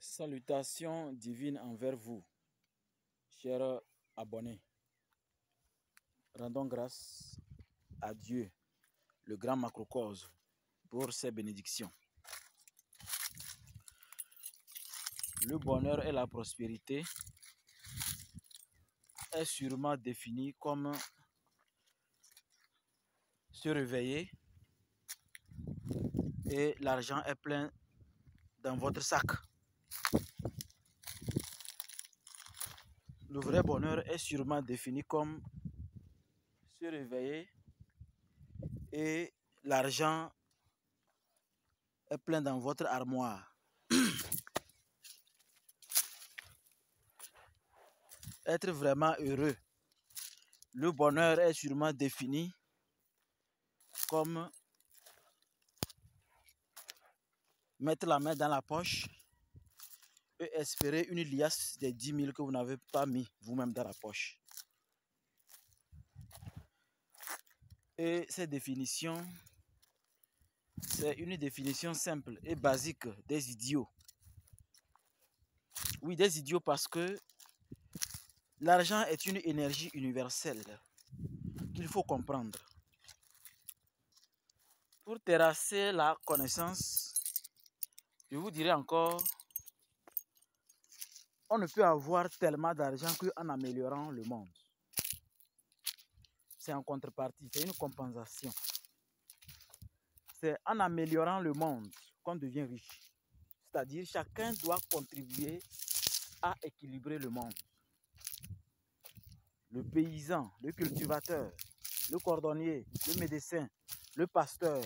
Salutations divines envers vous, chers abonnés. Rendons grâce à Dieu, le grand macrocosme, pour ses bénédictions. Le bonheur et la prospérité est sûrement défini comme se réveiller et l'argent est plein dans votre sac. Le vrai bonheur est sûrement défini comme se réveiller et l'argent est plein dans votre armoire. Être vraiment heureux. Le bonheur est sûrement défini comme mettre la main dans la poche et espérer une liasse des 10 000 que vous n'avez pas mis vous-même dans la poche. Et cette définition, c'est une définition simple et basique des idiots. Oui, des idiots parce que l'argent est une énergie universelle qu'il faut comprendre. Pour terrasser la connaissance, je vous dirai encore, on ne peut avoir tellement d'argent qu'en améliorant le monde. C'est en contrepartie, c'est une compensation. C'est en améliorant le monde qu'on devient riche. C'est-à-dire chacun doit contribuer à équilibrer le monde. Le paysan, le cultivateur, le cordonnier, le médecin, le pasteur,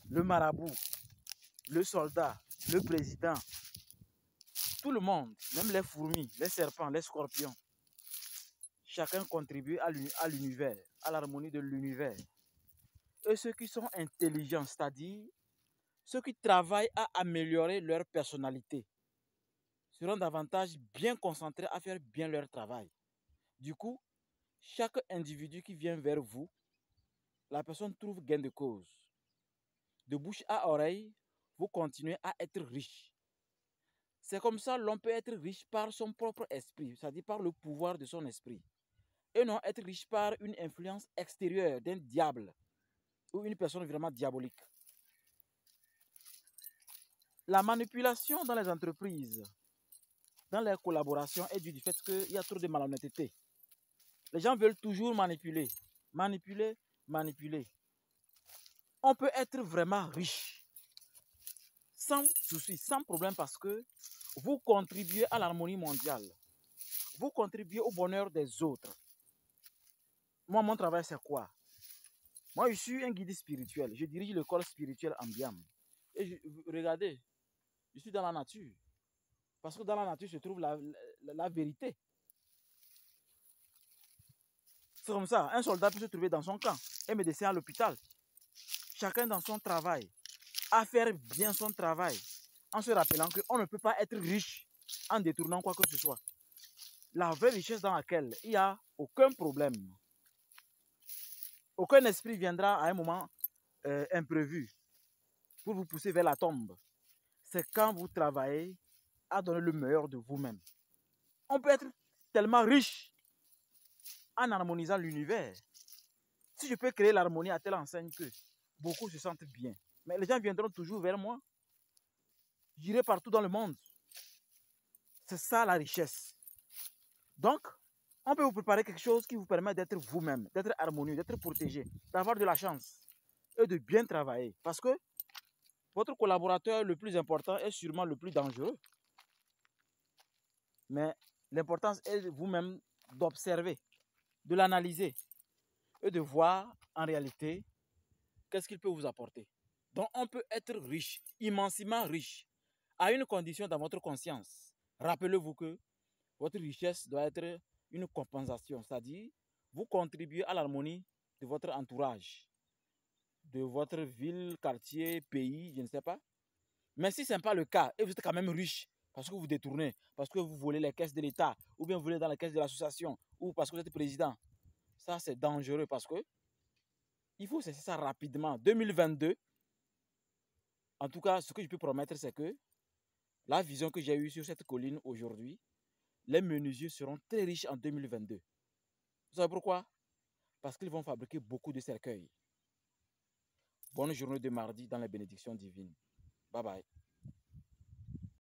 le marabout, le soldat, le président, tout le monde, même les fourmis, les serpents, les scorpions, chacun contribue à l'univers, à l'harmonie de l'univers. Et ceux qui sont intelligents, c'est-à-dire ceux qui travaillent à améliorer leur personnalité, seront davantage bien concentrés à faire bien leur travail. Du coup, chaque individu qui vient vers vous, la personne trouve gain de cause. De bouche à oreille, vous continuez à être riche. C'est comme ça l'on peut être riche par son propre esprit, c'est-à-dire par le pouvoir de son esprit. Et non être riche par une influence extérieure d'un diable ou une personne vraiment diabolique. La manipulation dans les entreprises, dans les collaborations, est due du fait qu'il y a trop de malhonnêteté. Les gens veulent toujours manipuler, manipuler, manipuler. On peut être vraiment riche, sans souci, sans problème, parce que vous contribuez à l'harmonie mondiale. Vous contribuez au bonheur des autres. Moi, mon travail, c'est quoi? Moi, je suis un guide spirituel. Je dirige l'école spirituelle Ambiam. Et regardez, je suis dans la nature. Parce que dans la nature se trouve la vérité. C'est comme ça. Un soldat peut se trouver dans son camp, un médecin à l'hôpital. Chacun dans son travail, à faire bien son travail, en se rappelant qu'on ne peut pas être riche en détournant quoi que ce soit. La vraie richesse dans laquelle il n'y a aucun problème, aucun esprit viendra à un moment imprévu pour vous pousser vers la tombe. C'est quand vous travaillez à donner le meilleur de vous-même. On peut être tellement riche en harmonisant l'univers. Si je peux créer l'harmonie à telle enseigne que beaucoup se sentent bien, mais les gens viendront toujours vers moi. J'irai partout dans le monde. C'est ça la richesse. Donc, on peut vous préparer quelque chose qui vous permet d'être vous-même, d'être harmonieux, d'être protégé, d'avoir de la chance et de bien travailler. Parce que votre collaborateur le plus important est sûrement le plus dangereux. Mais l'importance est vous-même d'observer, de l'analyser et de voir en réalité qu'est-ce qu'il peut vous apporter. Donc on peut être riche, immensément riche, à une condition dans votre conscience. Rappelez-vous que votre richesse doit être une compensation, c'est-à-dire vous contribuez à l'harmonie de votre entourage, de votre ville, quartier, pays, je ne sais pas. Mais si ce n'est pas le cas et vous êtes quand même riche parce que vous détournez, parce que vous volez les caisses de l'État ou bien vous volez dans les caisses de l'association ou parce que vous êtes président, ça c'est dangereux parce que il faut cesser ça rapidement. 2022, en tout cas, ce que je peux promettre, c'est que La vision que j'ai eue sur cette colline aujourd'hui, les menuisiers seront très riches en 2022. Vous savez pourquoi? Parce qu'ils vont fabriquer beaucoup de cercueils. Bonne journée de mardi dans les bénédictions divines. Bye bye.